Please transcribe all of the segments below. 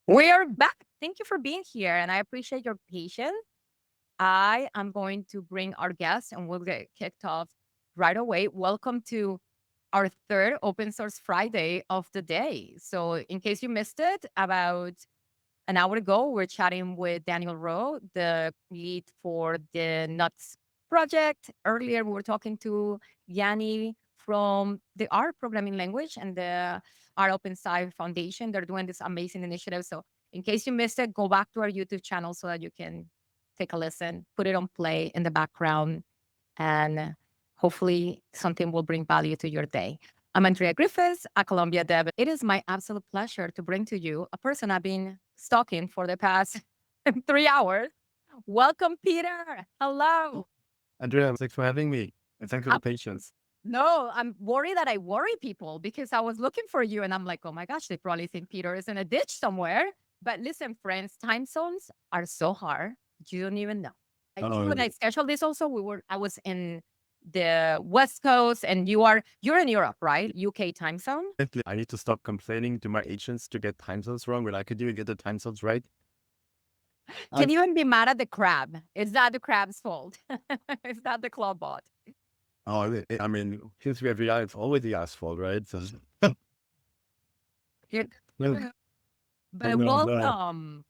We are back. Thank you for being here, and I appreciate your patience. I am going to bring our guest, and we'll get kicked off right away. Welcome to our third Open Source Friday of the day. So, in case you missed it, about an hour ago, we're chatting with Daniel Rowe, the lead for the Nuts project. Earlier, we were talking to Yanni from the R programming language and the R Open Sci Foundation. They're doing this amazing initiative. So, in case you missed it, go back to our YouTube channel so that you can take a listen, put it on play in the background, and hopefully something will bring value to your day. I'm Andrea Griffiths, a Columbia dev. It is my absolute pleasure to bring to you a person I've been stalking for the past 3 hours. Welcome, Peter. Hello. Andrea, thanks for having me. And thanks for the patience. No, I'm worried that I worry people because I was looking for you and I'm like, oh my gosh, they probably think Peter is in a ditch somewhere. But listen, friends, time zones are so hard. You don't even know. When I scheduled this also, I was in the West Coast and you're in Europe, right? UK time zone. I need to stop complaining to my agents to get time zones wrong when I could even get the time zones right. Can you even be mad at the crab? Is that the crab's fault? Is that the Clawbot? Oh, I mean, since we have AI, it's always the ass fault, right? So, But no. welcome.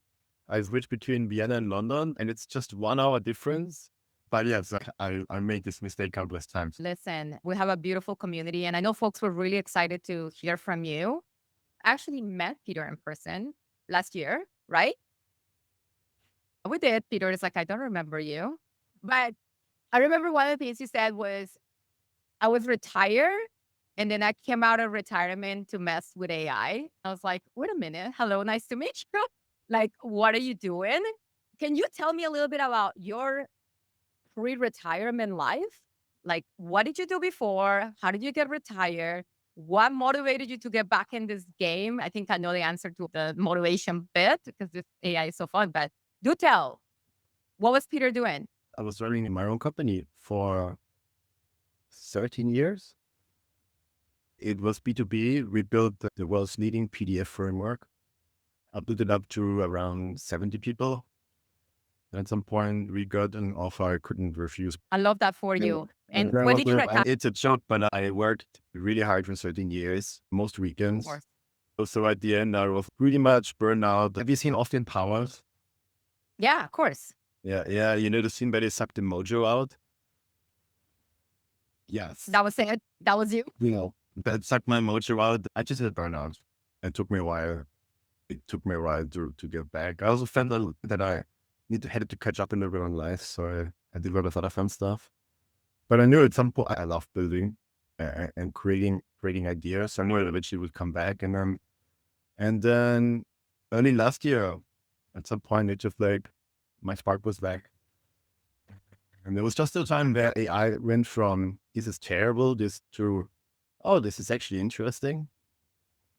I switched between Vienna and London, and it's just 1 hour difference. But yes, I made this mistake countless times. Listen, we have a beautiful community, and I know folks were really excited to hear from you. I actually met Peter in person last year, right? We did. Peter is like, I don't remember you. But I remember one of the things you said was, I was retired and then I came out of retirement to mess with AI. I was like, wait a minute. Hello, nice to meet you. Like, what are you doing? Can you tell me a little bit about your pre-retirement life? Like, what did you do before? How did you get retired? What motivated you to get back in this game? I think I know the answer to the motivation bit because this AI is so fun, but do tell. What was Peter doing? I was running my own company for 13 years. It was B2B. We built the world's leading PDF framework. I built it up to around 70 people. At some point, we got an offer I couldn't refuse. I love that for you. And when when did you retire? It's a joke, but I worked really hard for 13 years, most weekends. Of course. So at the end, I was pretty much burned out. Have you seen Austin Powers? Yeah, of course. Yeah. You know the scene where they suck the mojo out? Yes. That was it. That was you. You know, that sucked my mojo out. I just had burnout. It took me a while. It took me a while to get back. I also felt that I had to catch up a little bit on life. So I did a lot of other fun stuff. But I knew at some point I loved building and creating ideas. I knew it eventually would come back. And then early last year, at some point, it just like my spark was back. And there was just a time where AI went from, this is terrible, this to, oh, this is actually interesting.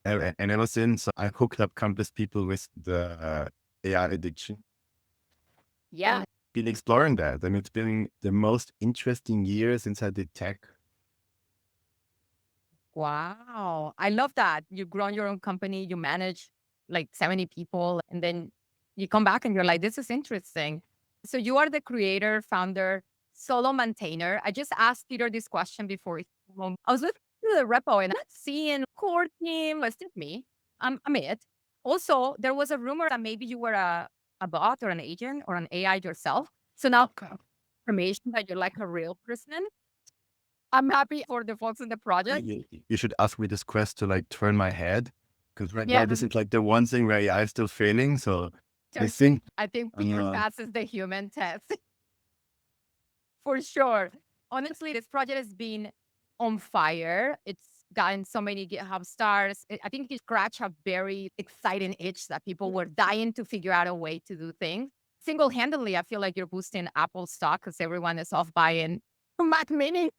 And ever since, I hooked up countless people with the AI addiction. Yeah. Been exploring that, and it's been the most interesting year since I did tech. Wow. I love that. You've grown your own company, you manage like 70 people, and then you come back and you're like, this is interesting. So you are the creator, founder, solo maintainer. I just asked Peter this question before. I was looking through the repo and I'm not seeing core team. It's just me. I'm it. Also, there was a rumor that maybe you were a bot or an agent or an AI yourself. So now confirmation that you're like a real person. I'm happy for the folks in the project. You should ask me this quest to like turn my head, because right now this is like the one thing where AI is still failing. So I think Peter passes the human test for sure. Honestly, this project has been on fire. It's gotten so many GitHub stars. I think it scratched a very exciting itch that people were dying to figure out a way to do things. Single-handedly, I feel like you're boosting Apple stock because everyone is off buying Mac Mini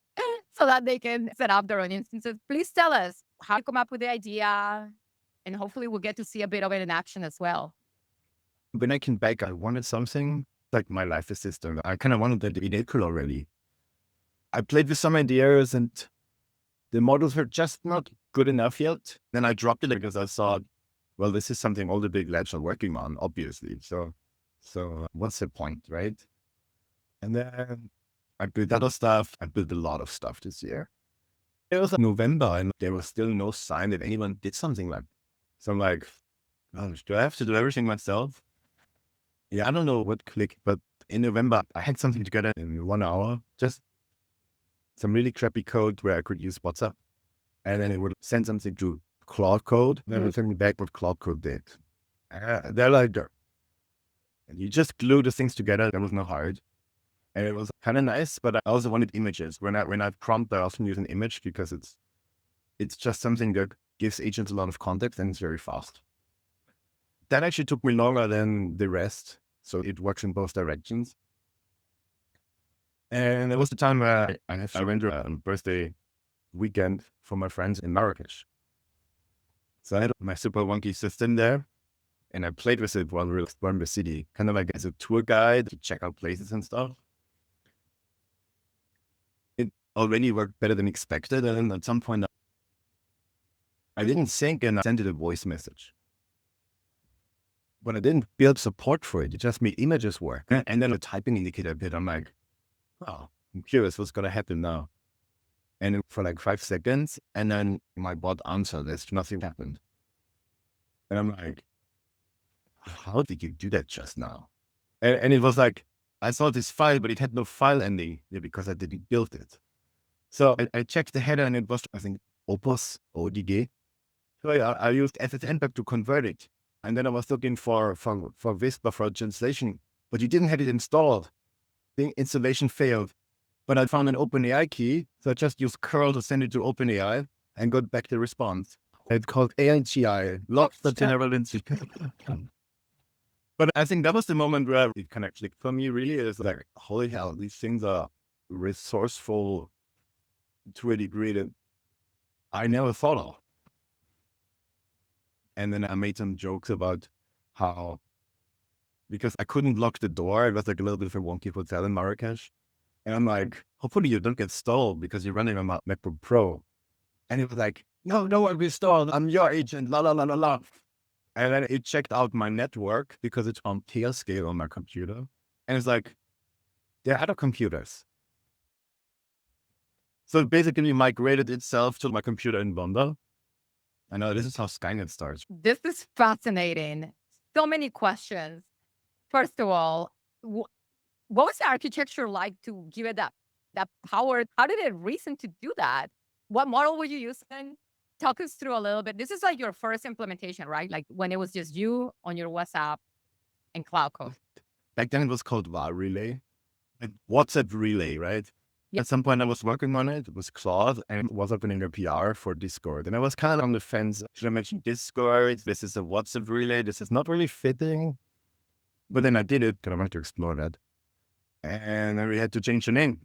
so that they can set up their own instances. Please tell us how you come up with the idea, and hopefully we'll get to see a bit of it in action as well. When I came back, I wanted something like my life assistant. I kind of wanted that in April already. I played with some ideas and the models were just not good enough yet. Then I dropped it because I thought, well, this is something all the big labs are working on, obviously. So what's the point, right? And then I built other stuff. I built a lot of stuff this year. It was November and there was still no sign that anyone did something like. So I'm like, gosh, do I have to do everything myself? Yeah, I don't know what clicked, but in November I had something together in 1 hour, just some really crappy code where I could use WhatsApp, and then it would send something to Clawdbot, and it would send me back what Clawdbot did. They're like, and you just glue the things together. There was no hard. And it was kind of nice, but I also wanted images. When I prompt, I often use an image because it's just something that gives agents a lot of context and it's very fast. That actually took me longer than the rest, so it works in both directions. And it was the time where I went to a birthday weekend for my friends in Marrakesh. So I had my super wonky system there, and I played with it while we were exploring the city, kind of like as a tour guide to check out places and stuff. It already worked better than expected, and then at some point I didn't think and I sent it a voice message. But I didn't build support for it. It just made images work. And then the typing indicator bit, I'm like, oh, I'm curious what's going to happen now. And for like 5 seconds, and then my bot answered, there's nothing happened. And I'm like, how did you do that just now? And it was like, I saw this file, but it had no file ending because I didn't build it. So I checked the header and it was, I think, Opus, ODG. So I used SSNpack to convert it. And then I was looking for Whisper for a translation, but you didn't have it installed. The installation failed. But I found an OpenAI key, so I just used curl to send it to OpenAI and got back the response. It's called AGI, Lots of General Institute. But I think that was the moment where it kind of clicked for me, really. It's like, holy hell, these things are resourceful to a degree that I never thought of. And then I made some jokes about how, because I couldn't lock the door, it was like a little bit of a wonky hotel in Marrakesh. And I'm like, hopefully you don't get stalled because you're running a MacBook Pro. And it was like, no, no one will be stalled. I'm your agent, la, la, la, la, la. And then it checked out my network because it's on tail scale on my computer. And it's like, there are other computers. So it basically migrated itself to my computer in Bondo. I know this is how Skynet starts. This is fascinating. So many questions. First of all, what was the architecture like to give it that power? How did it reason to do that? What model were you using? Talk us through a little bit. This is like your first implementation, right? Like when it was just you on your WhatsApp and Cloud Code. Back then it was called VAR Relay, like WhatsApp Relay, right? Yeah. At some point I was working on it. It was Claude and was opening a PR for Discord. And I was kind of on the fence. Should I mention Discord? This is a WhatsApp Relay. This is not really fitting. But then I did it because I wanted to explore that. And then we had to change the name.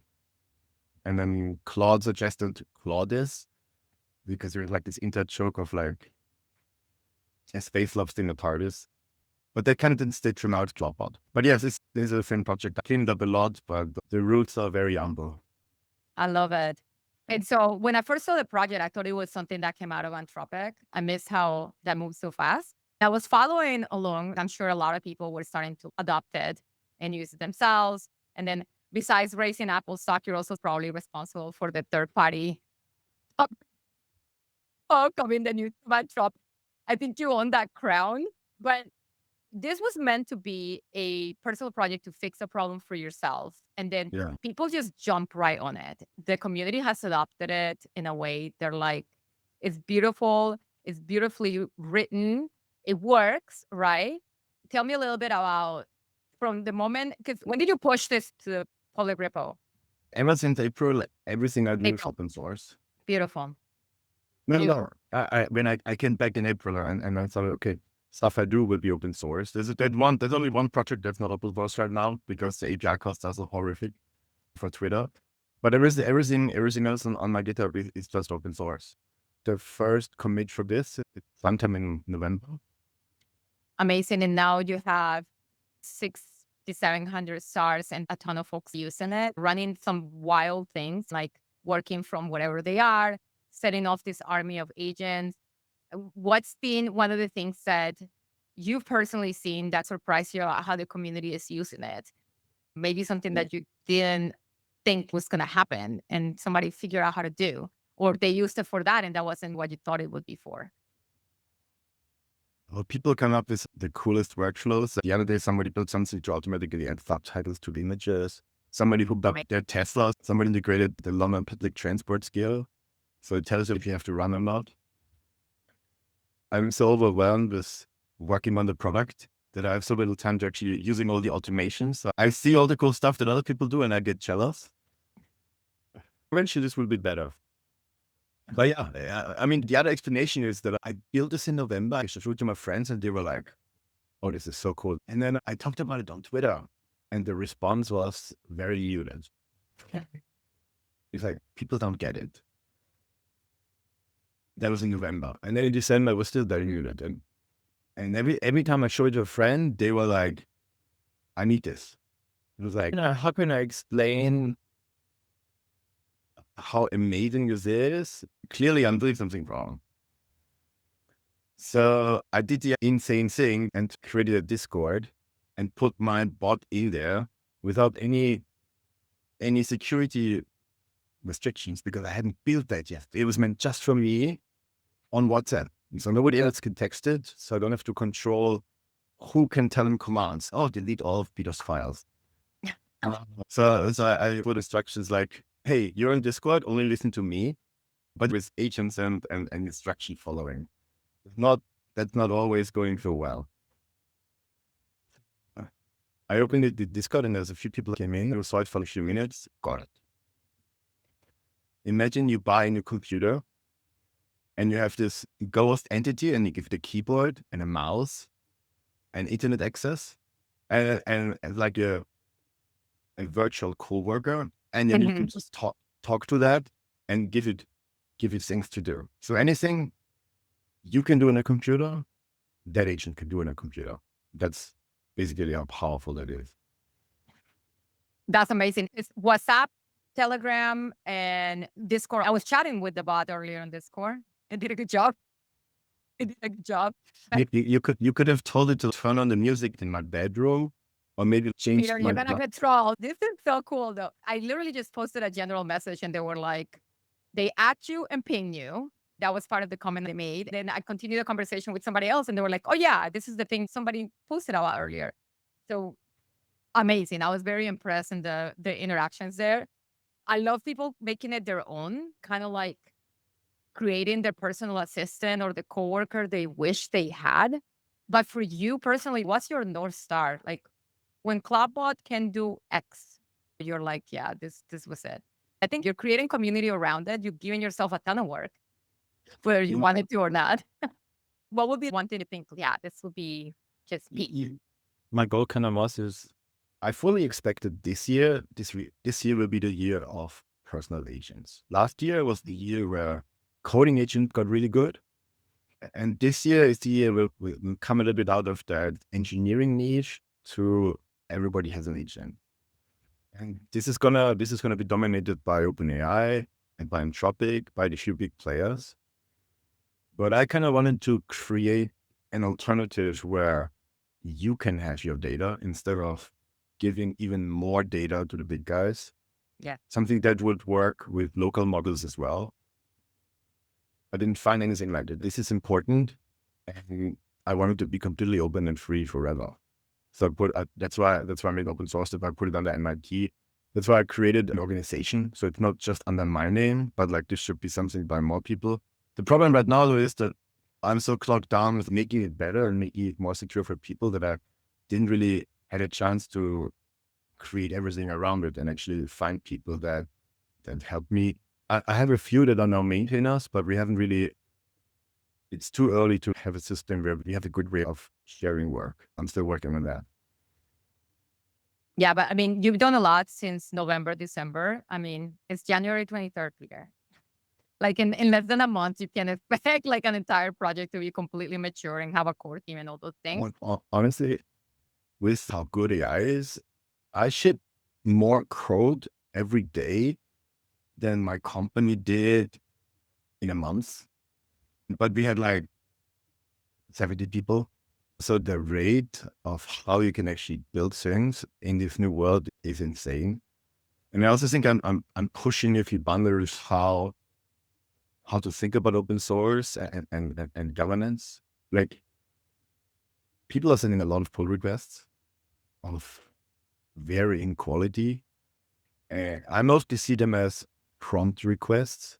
And then Claude suggested Claudius because there's like this inter joke of like, a space loves in the TARDIS. But that kind of didn't stay true out Clawbot. But yes, this is a film project. I cleaned up a lot, but the roots are very humble. I love it. And so when I first saw the project, I thought it was something that came out of Anthropic. I missed how that moved so fast. I was following along. I'm sure a lot of people were starting to adopt it and use it themselves. And then besides raising Apple stock, you're also probably responsible for the third party coming the news of Anthropic. I think you own that crown. But this was meant to be a personal project to fix a problem for yourself. And then Yeah. people just jump right on it. The community has adopted it in a way they're like, it's beautiful, it's beautifully written, it works, right? Tell me a little bit about from the moment, because when did you push this to the public repo? Ever since April, everything I do is April. open source. Beautiful. No, You, no. When I came back in April and I thought, okay, stuff I do will be open source. There's only one project that's not open source right now because the API costs are so horrific for Twitter. But everything else on my GitHub is just open source. The first commit for this is sometime in November. amazing. And now you have 6,700 stars and a ton of folks using it, running some wild things like working from wherever they are, setting off this army of agents. What's been one of the things that you've personally seen that surprised you about how the community is using it? Maybe something that you didn't think was going to happen and somebody figured out how to do, or they used it for that and that wasn't what you thought it would be for. Well, people come up with the coolest workflows. The other day, somebody built something to automatically add subtitles to the images. Somebody who built their Tesla, somebody integrated the London public transport scale. So it tells you if you have to run or not. I'm so overwhelmed with working on the product that I have so little time to actually using all the automations. So I see all the cool stuff that other people do and I get jealous. Eventually, this will be better. But yeah, I mean, the other explanation is that I built this in November. I showed it to my friends and they were like, oh, this is so cool. And then I talked about it on Twitter and the response was very muted. It's like, people don't get it. That was in November. And then in December, it was still very muted. And every time I showed it to a friend, they were like, I need this. It was like, how can I explain how amazing this is? Clearly, I'm doing something wrong. So I did the insane thing and created a Discord and put my bot in there without any security restrictions because I hadn't built that yet. It was meant just for me on WhatsApp. So nobody else can text it. So I don't have to control who can tell him commands. Oh, delete all of Peter's files. So I put instructions like, hey, you're in Discord, only listen to me, but with agents and instruction following. That's not always going so well. I opened the Discord and there's a few people came in. I saw it for a few minutes. Got it. Imagine you buy a new computer and you have this ghost entity and you give it a keyboard and a mouse and internet access and like a virtual coworker. And then you can just talk to that and give it things to do. So anything you can do in a computer, that agent can do in a computer. That's basically how powerful that is. That's amazing. It's WhatsApp, Telegram, and Discord. I was chatting with the bot earlier on Discord. It did a good job. It did a good job. You could have told it to turn on the music in my bedroom, or maybe change. Peter, you're gonna get trolled. This is so cool, though. I literally just posted a general message, and they were like, they at you and ping you. That was part of the comment they made. Then I continued the conversation with somebody else, and they were like, "Oh yeah, this is the thing somebody posted about earlier." So amazing. I was very impressed in the interactions there. I love people making it their own, kind of like creating their personal assistant or the coworker they wish they had. But for you personally, what's your North Star? Like when Clawbot can do X, you're like, yeah, this was it. I think you're creating community around it. You're giving yourself a ton of work, whether you want it to or not. What would be one thing to think, yeah, this would be just peak? My goal kind of was I fully expected this year will be the year of personal agents. Last year was the year where coding agent got really good. And this year is the year we'll come a little bit out of that engineering niche to everybody has an agent. And this is gonna be dominated by OpenAI and by Anthropic, by the few big players. But I kind of wanted to create an alternative where you can have your data instead of giving even more data to the big guys. Yeah. Something that would work with local models as well. I didn't find anything like that. This is important. And I wanted to be completely open and free forever. So that's why I made open source. I put it under MIT. That's why I created an organization. So it's not just under my name, but like this should be something by more people. The problem right now though is that I'm so clogged down with making it better and making it more secure for people that I didn't really had a chance to create everything around it and actually find people that help me. I have a few that are now maintainers, but we haven't really, it's too early to have a system where we have a good way of sharing work. I'm still working on that. Yeah, but I mean, you've done a lot since November, December. I mean, it's January 23rd, Peter. Like in less than a month, you can expect like an entire project to be completely mature and have a core team and all those things. Honestly, with how good AI is, I ship more code every day than my company did in a month. But we had like 70 people. So the rate of how you can actually build things in this new world is insane. And I also think I'm pushing a few boundaries how to think about open source and governance. Like people are sending a lot of pull requests of varying quality. I mostly see them as prompt requests.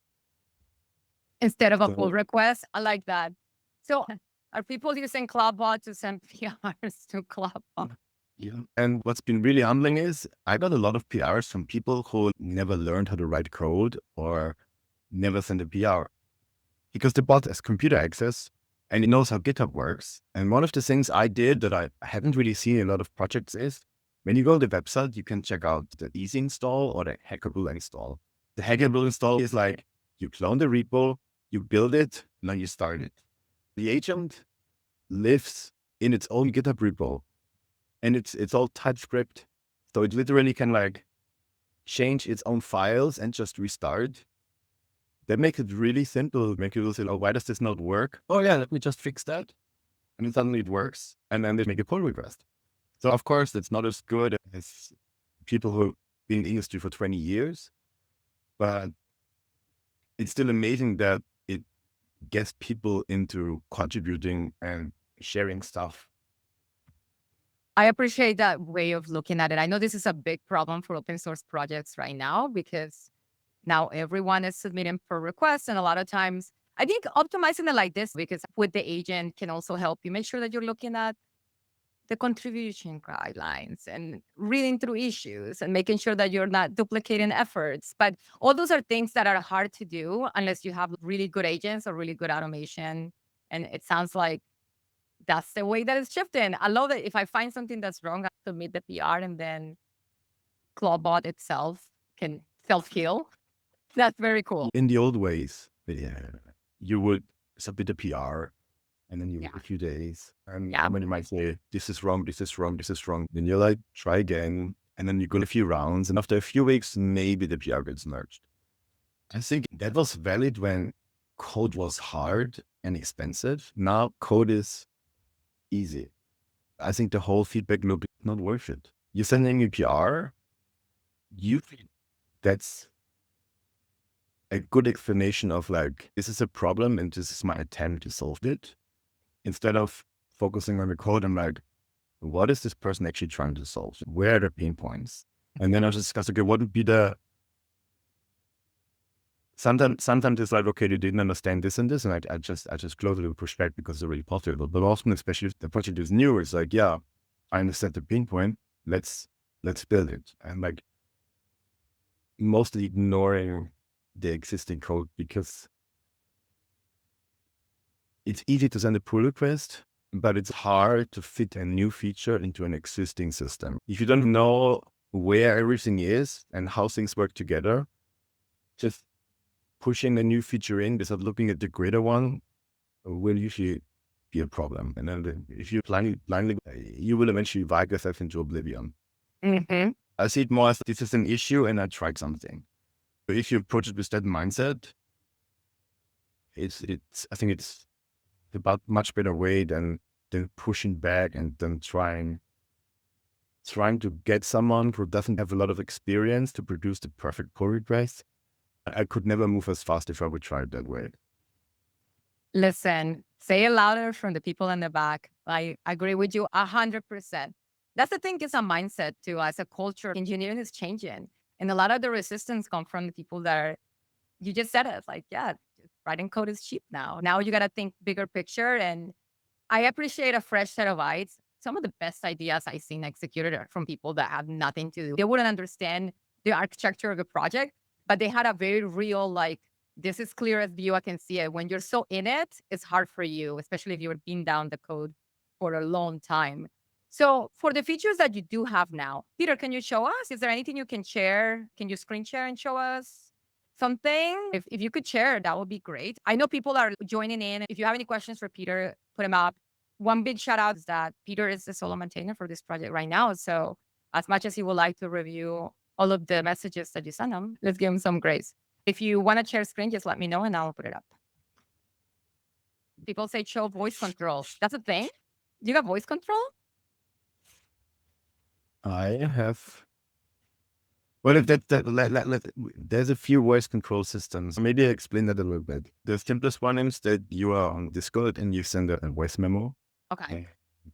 Instead of a pull So request. I like that. So are people using Clawbot to send PRs to Clawbot? yeah. And what's been really humbling is I got a lot of PRs from people who never learned how to write code or never sent a PR because the bot has computer access and it knows how GitHub works. And one of the things I did that I haven't really seen in a lot of projects is when you go to the website, you can check out the easy install or the hackable install. The hackable install is like you clone the repo, you build it, and then you start it. The agent lives in its own GitHub repo and it's all TypeScript. So it literally can like change its own files and just restart. That makes it really simple. Make people say, oh, why does this not work? Oh yeah, let me just fix that. And then suddenly it works. And then they make a pull request. So of course, it's not as good as people who've been in the industry for 20 years, but it's still amazing that it gets people into contributing and sharing stuff. I appreciate that way of looking at it. I know this is a big problem for open source projects right now because now everyone is submitting per request. And a lot of times, I think optimizing it like this, because with the agent can also help you make sure that you're looking at the contribution guidelines and reading through issues and making sure that you're not duplicating efforts. But all those are things that are hard to do unless you have really good agents or really good automation. And it sounds like that's the way that it's shifting. I love that if I find something that's wrong, I submit the PR and then Clawbot itself can self heal. That's very cool. In the old ways, yeah, you would submit a PR and then you wait Yeah. a few days and Yeah. somebody might say, this is wrong, this is wrong, this is wrong. Then you're like, try again. And then you go a few rounds. And after a few weeks, maybe the PR gets merged. I think that was valid when code was hard and expensive. Now code is easy. I think the whole feedback loop is not worth it. You're sending a PR, you that's a good explanation of like, this is a problem and this is my attempt to solve it. Instead of focusing on the code, I'm like, what is this person actually trying to solve? Where are the pain points? And then I just discuss, okay, what would be the sometimes it's like, okay, they didn't understand this and this, and I just close it and push back because they're really possible. But often, especially if the project is new, it's like, yeah, I understand the pain point. Let's build it. And like mostly ignoring the existing code because it's easy to send a pull request, but it's hard to fit a new feature into an existing system. If you don't know where everything is and how things work together, just pushing a new feature in without looking at the greater one will usually be a problem. And then if you blindly, you will eventually vibe yourself into oblivion. Hmm. I see it more as this is an issue and I tried something. But if you approach it with that mindset, I think it's about much better way than pushing back and then trying to get someone who doesn't have a lot of experience to produce the perfect pull request. I could never move as fast if I would try it that way. Listen, say it louder from the people in the back. I agree with you 100%. That's the thing, it's a mindset too. As a culture, engineering is changing. And a lot of the resistance come from the people that are, you just said it, like, yeah, writing code is cheap now. Now you got to think bigger picture. And I appreciate a fresh set of eyes. Some of the best ideas I've seen executed are from people that have nothing to do. They wouldn't understand the architecture of the project, but they had a very real, like, this is clear as view. I can see it. When you're so in it, it's hard for you, especially if you've been down the code for a long time. So, for the features that you do have now, Peter, can you show us? Is there anything you can share? Can you screen share and show us something? If you could share, that would be great. I know people are joining in. If you have any questions for Peter, put them up. One big shout out is that Peter is the solo maintainer for this project right now. So, as much as he would like to review all of the messages that you send him, let's give him some grace. If you want to share screen, just let me know and I'll put it up. People say show voice control. That's a thing? You got voice control? I have. Well, if there's a few voice control systems. Maybe I explain that a little bit. The simplest one is that you are on Discord and you send a voice memo, Okay.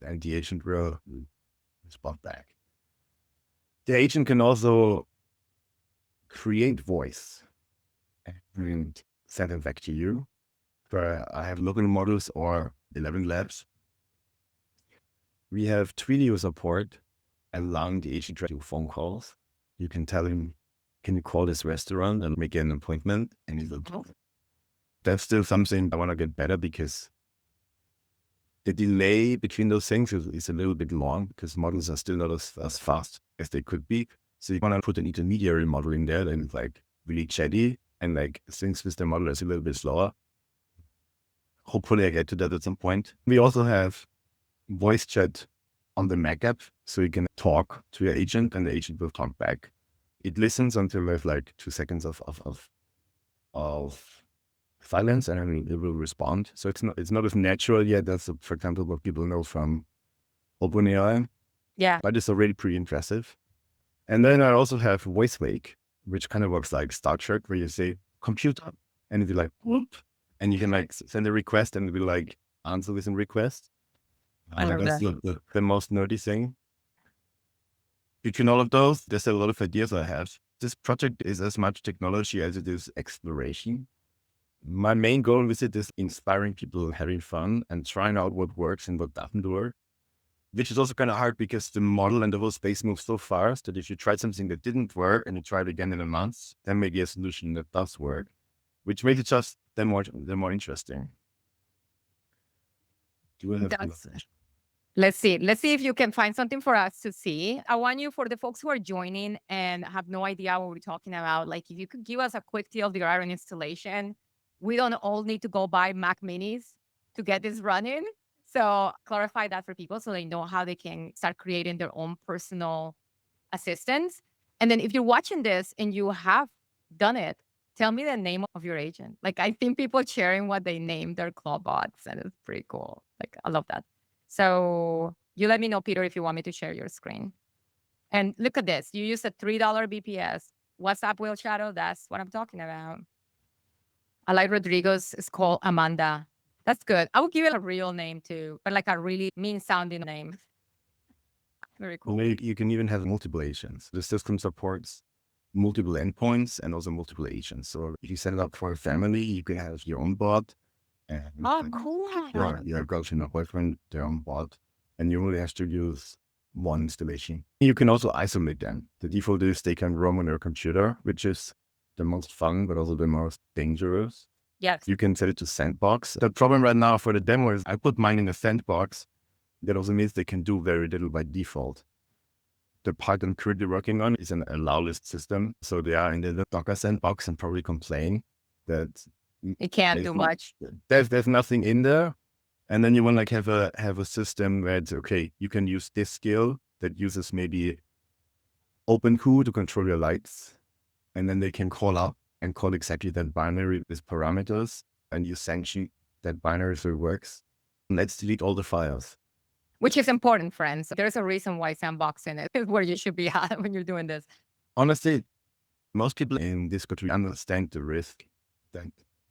and the agent will respond back. The agent can also create voice and send it back to you. Where I have local models or 11 labs. We have video support, allowing the agent to do phone calls. You can tell him, can you call this restaurant and make an appointment? And he will call. That's still something I want to get better, because the delay between those things is a little bit long, because models are still not as fast as they could be. So you want to put an intermediary model in there that is like really chatty, and like things with the model is a little bit slower. Hopefully I get to that at some point. We also have voice chat on the Mac app, so you can talk to your agent and the agent will talk back. It listens until there's like 2 seconds of silence, and then it will respond. So it's not as natural yet. That's, for example, what people know from OpenAI. Yeah. But it's already pretty impressive. And then I also have Voice Wake, which kind of works like Star Trek, where you say computer, and it'll be like whoop, and you can like send a request and it will like answer with a request. I love That's that. the most nerdy thing. Between all of those, there's a lot of ideas I have. This project is as much technology as it is exploration. My main goal with it is inspiring people, having fun, and trying out what works and what doesn't work, which is also kind of hard because the model and the whole space moves so fast that if you tried something that didn't work and you try it again in a month, then maybe a solution that does work, which makes it just the more interesting. Do I have That's Let's see. Let's see if you can find something for us to see. I want you, for the folks who are joining and have no idea what we're talking about, like if you could give us a quick TLDR on installation. We don't all need to go buy Mac minis to get this running. So clarify that for people so they know how they can start creating their own personal assistants. And then if you're watching this and you have done it, tell me the name of your agent. Like I think people sharing what they named their Clawbots, and it's pretty cool. Like I love that. So you let me know, Peter, if you want me to share your screen. And look at this. You use a $3 BPS. WhatsApp wheel shadow. That's what I'm talking about. I like Rodrigo's is called Amanda. That's good. I would give it a real name too, but like a really mean sounding name. Very cool. You can even have multiple agents. The system supports multiple endpoints and also multiple agents. So if you set it up for a family, you can have your own bot, and Oh, cool. your girlfriend or boyfriend, their own bot, and you only have to use one installation. You can also isolate them. The default is they can roam on your computer, which is the most fun, but also the most dangerous. Yes. You can set it to sandbox. The problem right now for the demo is I put mine in a sandbox. That also means they can do very little by default. The part I'm currently working on is an allow list system. So they are in the Docker sandbox and probably complain that it can't do much. There's nothing in there. And then you want like have a system where it's okay, you can use this skill that uses maybe OpenQ to control your lights. And then they can call up and call exactly that binary with parameters, and you sanction that binary so it works. And let's delete all the files. Which is important, friends. There's a reason why sandboxing is where you should be at when you're doing this. Honestly, most people in this country understand the risk that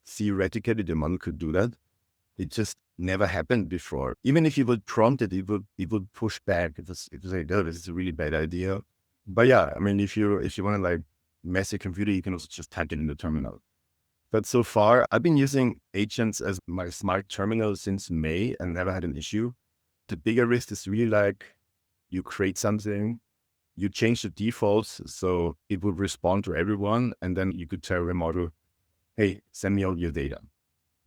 theoretically the model could do that. It just never happened before. Even if you would prompt it, it would push back. It would say, no, this is a really bad idea. But yeah, I mean, if you want to like mess your computer, you can also just type it in the terminal. But so far, I've been using agents as my smart terminal since May and never had an issue. The bigger risk is really like you create something, you change the defaults so it would respond to everyone, and then you could tell the model, hey, send me all your data.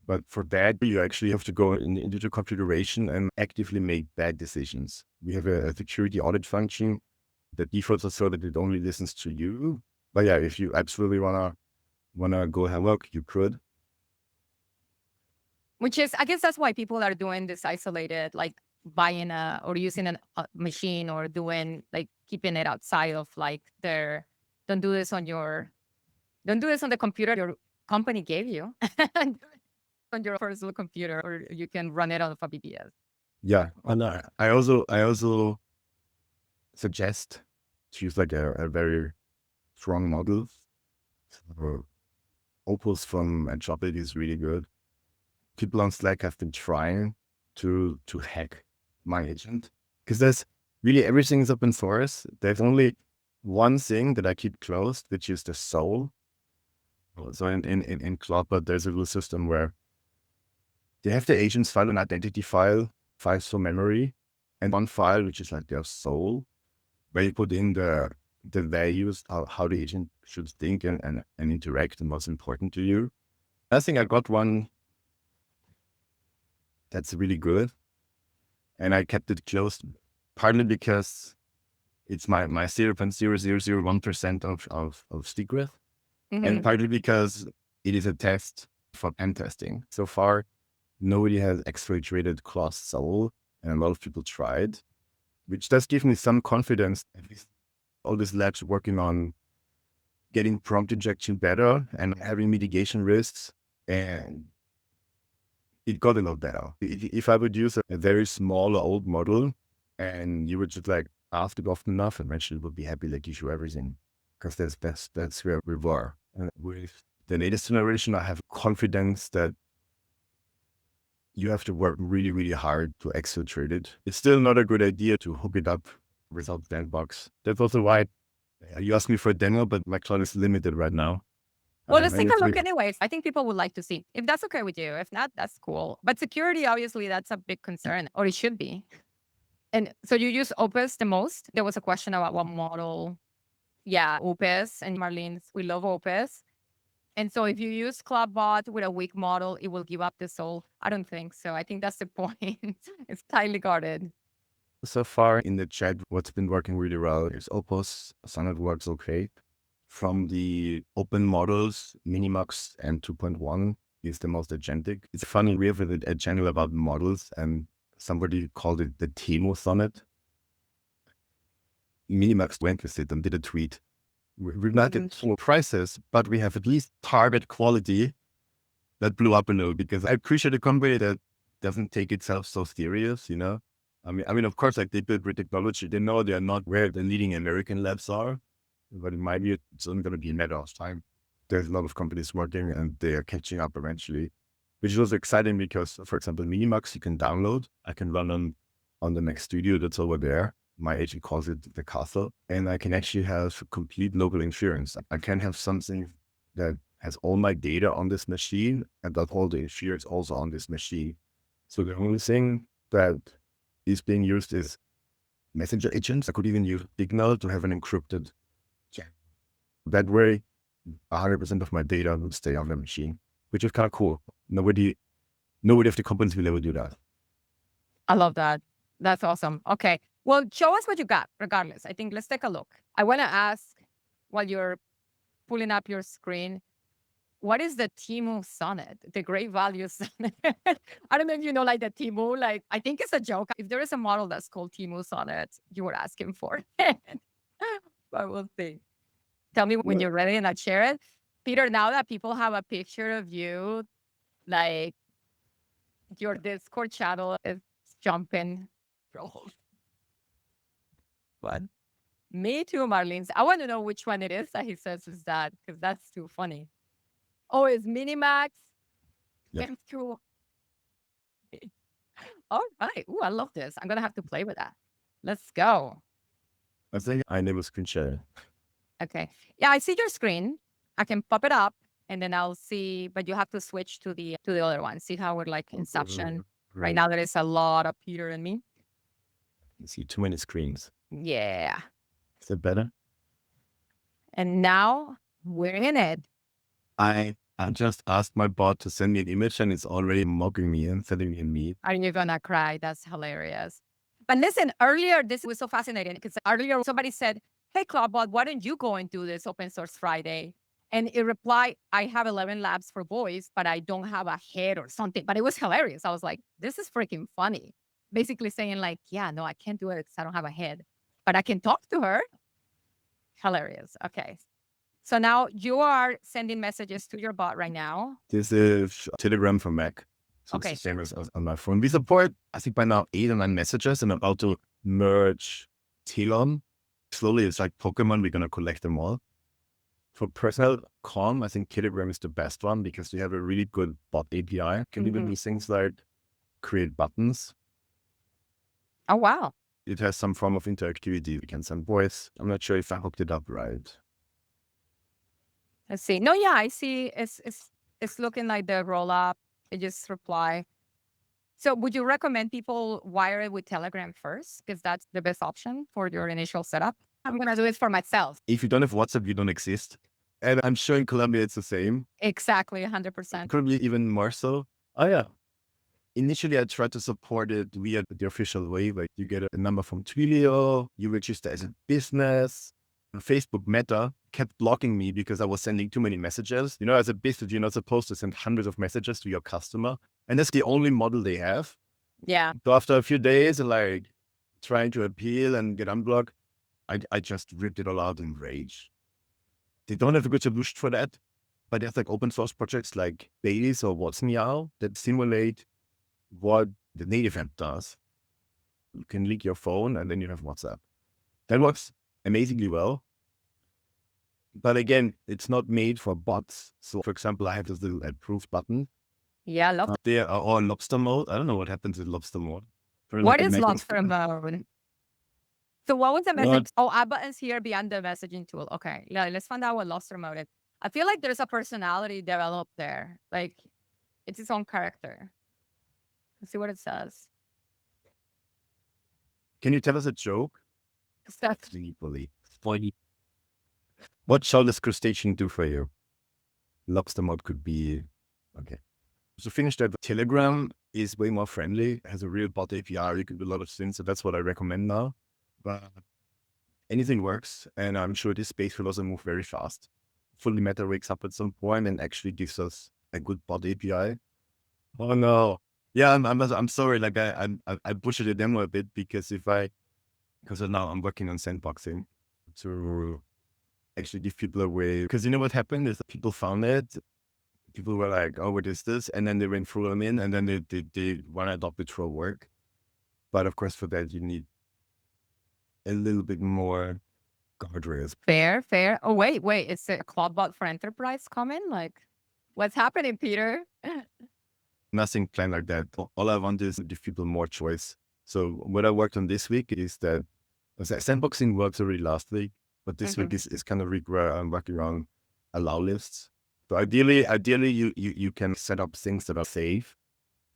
But for that, you actually have to go into the configuration and actively make bad decisions. We have a security audit function. The defaults are so that it only listens to you. But yeah, if you absolutely wanna go have a look, you could. Which is, I guess that's why people are doing this isolated, like buying or using a machine or doing like keeping it outside of like their, don't do this on the computer your company gave you. on your personal computer, or you can run it on a BBS. Yeah, and I also suggest to use like a very strong model. So Opus from Anthropic is really good. People on Slack have been trying to hack my agent because there's really everything is open source. There's only one thing that I keep closed, which is the soul. So in Clawbot, there's a little system where they have the agent's file and identity file, files for memory, and one file which is like their soul, where you put in the values, how the agent should think and interact and what's important to you. I think I got one that's really good, and I kept it closed partly because it's my 0.0001% of secret, and partly because it is a test for pen testing. So far, nobody has exfiltrated Claw's soul, and a lot of people tried, which does give me some confidence. At least all these labs working on getting prompt injection better and having mitigation risks, and it got a lot better. If I would use a very small or old model and you would just like ask it often enough, eventually it would be happy like issue everything. Because that's where we were. And with the latest generation, I have confidence that you have to work really, really hard to exfiltrate it. It's still not a good idea to hook it up without sandbox. That's also why you asked me for a demo, but my cloud is limited right now. Well, let's I take need a to look be, anyways. I think people would like to see. If that's okay with you. If not, that's cool. But security, obviously, that's a big concern, or it should be. And so you use Opus the most? There was a question about what model. Yeah, Opus and Marlene's. We love Opus. And so if you use Clawbot with a weak model, it will give up the soul. I don't think so. I think that's the point. It's tightly guarded. so far in the chat, what's been working really well is Opus. Sonnet works okay. From the open models, Minimax and 2.1 is the most agentic. It's funny, we have a channel about models and somebody called it the Temo Sonnet. Minimax went with it and did a tweet. We're not at full prices, but we have at least target quality. That blew up a little because I appreciate a company that doesn't take itself so serious, you know? I mean, of course, like they build great technology. They know they're not where the leading American labs are, but in my view, it's only going to be a matter of time. There's a lot of companies working and they are catching up eventually, which is also exciting because, for example, Minimax you can download. I can run on the Mac Studio that's over there. My agent calls it the castle, and I can actually have complete local inference. I can have something that has all my data on this machine and that all the inference also on this machine. So the only thing that is being used is messenger agents. I could even use Signal to have an encrypted chat. That way, 100% of my data will stay on the machine, which is kind of cool. Nobody of the companies will ever do that. I love that. That's awesome. Okay. Well, show us what you got, regardless. I think let's take a look. I want to ask while you're pulling up your screen, what is the Timu sonnet? The great value sonnet. I don't know if you know like the Timu, like I think it's a joke. If there is a model that's called Timu sonnet, you were asking for it. But we'll see. Tell me when Well, you're ready and I share it. Peter, now that people have a picture of you, like your Discord channel is jumping. Trolls. What? Me too, Marlene's. I want to know which one it is that he says is that because that's too funny. Oh, it's Minimax. yeah. Went through. All right. Ooh, I love this. I'm gonna have to play with that. Let's go. I think I enable screen share. Okay. Yeah, I see your screen. I can pop it up and then I'll see, but you have to switch to the other one. See how we're like Inception. Right Right. now there is a lot of Peter and me. You see too many screens. Yeah. Is that better? And now we're in it. I just asked my bot to send me an image and it's already mocking me and sending me a meat. Are you gonna cry? That's hilarious. But listen, earlier this was so fascinating because earlier somebody said, "Hey, Clawbot, why don't you go and do this Open Source Friday?" And it replied, "I have 11 labs for voice, but I don't have a head or something." But it was hilarious. I was like, "This is freaking funny." Basically saying like, "Yeah, no, I can't do it because I don't have a head, but I can talk to her." Hilarious. Okay, So now you are sending messages to your bot right now. This is Telegram for Mac. So it's the Okay. same as on my phone. We support, I think by now, 8 or 9 messages. I'm about to merge Telon. Slowly, it's like Pokemon. We're going to collect them all. For personal calm, I think Telegram is the best one because you have a really good bot API. Can even do things like create buttons. Oh, wow. It has some form of interactivity. You can send voice. I'm not sure if I hooked it up right. Let's see. No, yeah, I see. It's looking like the roll up. It just reply. So would you recommend people wire it with Telegram first? Because that's the best option for your initial setup. I'm gonna do it for myself. If you don't have WhatsApp, you don't exist. And I'm sure in Colombia it's the same. Exactly, 100%. Probably even more so. Oh yeah. Initially, I tried to support it via the official way. Like you get a number from Twilio, you register as a business. Facebook Meta kept blocking me because I was sending too many messages. You know, as a business, you're not supposed to send hundreds of messages to your customer. And that's the only model they have. Yeah. So after a few days, like trying to appeal and get unblocked, I just ripped it all out in rage. They don't have a good solution for that. But there's like open source projects like Baileys or What's Meow that simulate what the native app does. You can link your phone and then you have WhatsApp. That works amazingly well. But again, it's not made for bots. So for example, I have this little approve button. Yeah, love that. There are all lobster mode. I don't know what happens with lobster mode. For What like is making lobster mode? So what was the what message? Oh, add buttons here beyond the messaging tool. Okay. Yeah, let's find out what lobster mode is. I feel like there's a personality developed there. Like it's its own character. Let's see what it says. can you tell us a joke? That's Sleepily. Funny. What shall this crustacean do for you? Lobster mode could be okay. So finish that. Telegram is way more friendly, has a real bot API. You can do a lot of things. So that's what I recommend now. But anything works. And I'm sure this space will also move very fast. Fully Meta wakes up at some point and actually gives us a good bot API. Oh no. Yeah, I'm sorry. Like I butchered the demo a bit because because now I'm working on sandboxing to actually give people a way. Because you know what happened is that people found it. People were like, "Oh, what is this?" And then they went through them in, and then they want to adopt it for work. But of course, for that you need a little bit more guardrails. fair, fair. Oh, wait. It's a Clawbot for enterprise coming? Like, what's happening, Peter? Nothing planned like that. All I want is to give people more choice. So what I worked on this week is that sandboxing works already last week, but this week is kind of week where I'm working on allow lists. So ideally you can set up things that are safe.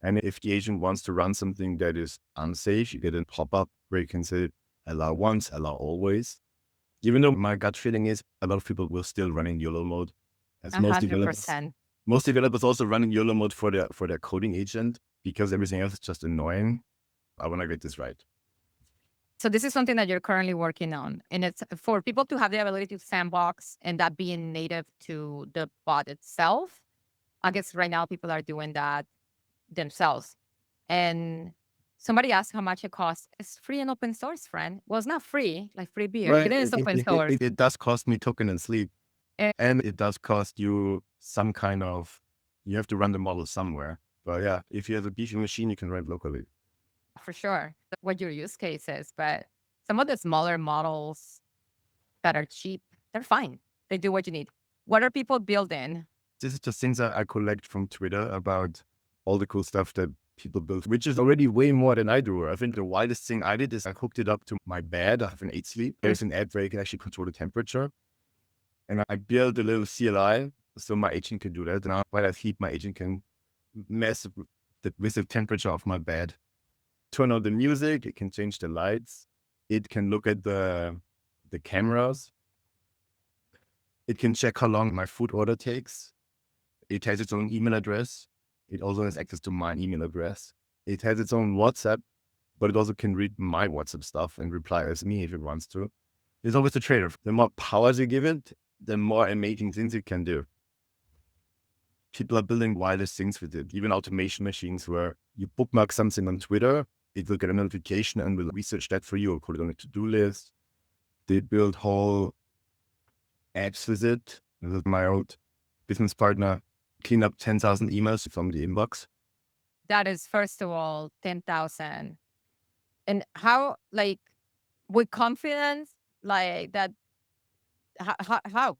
And if the agent wants to run something that is unsafe, you get a pop-up where you can say allow once, allow always. Even though my gut feeling is a lot of people will still run in YOLO mode, as most developers also run in YOLO mode for their coding agent because everything else is just annoying. I want to get this right. So this is something that you're currently working on, and it's for people to have the ability to sandbox and that being native to the bot itself. I guess right now people are doing that themselves. And somebody asked how much it costs. It's free and open source, friend. Well, it's not free, like free beer. Right. It is open source. It does cost me token and sleep. Eh, And it does cost you some kind of, you have to run the model somewhere. But yeah, if you have a beefy machine, you can run it locally. for sure. What your use case is, but some of the smaller models that are cheap, they're fine. They do what you need. What are people building? This is just things that I collect from Twitter about all the cool stuff that people build, which is already way more than I do. I think the wildest thing I did is I hooked it up to my bed. I have an 8 sleep. There's an app where you can actually control the temperature. And I built a little CLI so my agent can do that. And while I sleep, my agent can mess with the temperature of my bed. Turn on the music, it can change the lights. It can look at the cameras. It can check how long my food order takes. It has its own email address. It also has access to my email address. It has its own WhatsApp, but it also can read my WhatsApp stuff and reply as me if it wants to. There's always a trade-off. The more powers you give it, the more amazing things it can do. People are building wildest things with it, even automation machines where you bookmark something on Twitter, it will get a notification and will research that for you or put it on a to-do list. They build whole apps with it. With my old business partner, clean up 10,000 emails from the inbox. That is, first of all, 10,000. And how, like, with confidence, like that, how?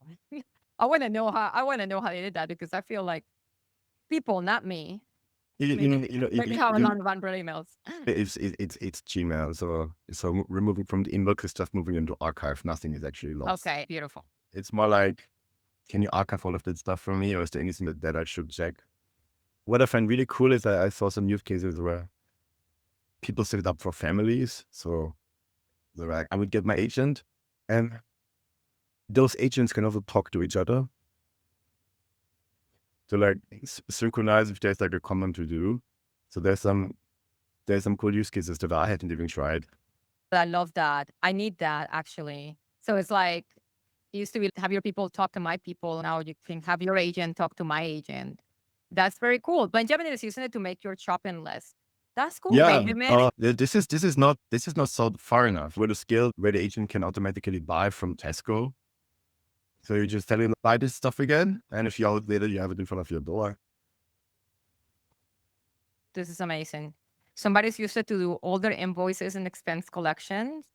I want to know how they did that, because I feel like people, not me, maybe have a lot of unread emails. It's Gmail. So removing from the inbox is just moving into archive. Nothing is actually lost. Okay, beautiful. It's more like, can you archive all of that stuff for me, or is there anything that I should check? What I find really cool is that I saw some use cases where people set it up for families. So they're like, I would get my agent, and those agents can also talk to each other to like synchronize if there's like a common to do. So there's some cool use cases that I hadn't even tried. I love that. I need that, actually. So it's like, it used to be have your people talk to my people. Now you can have your agent talk to my agent. That's very cool. Benjamin is using it to make your shopping list. That's cool, Yeah, Benjamin. this is not so far enough. With a skill where the agent can automatically buy from Tesco. So you just tell him, buy this stuff again, and a few hours later you have it in front of your door. This is amazing. Somebody's used it to do all their invoices and expense collections.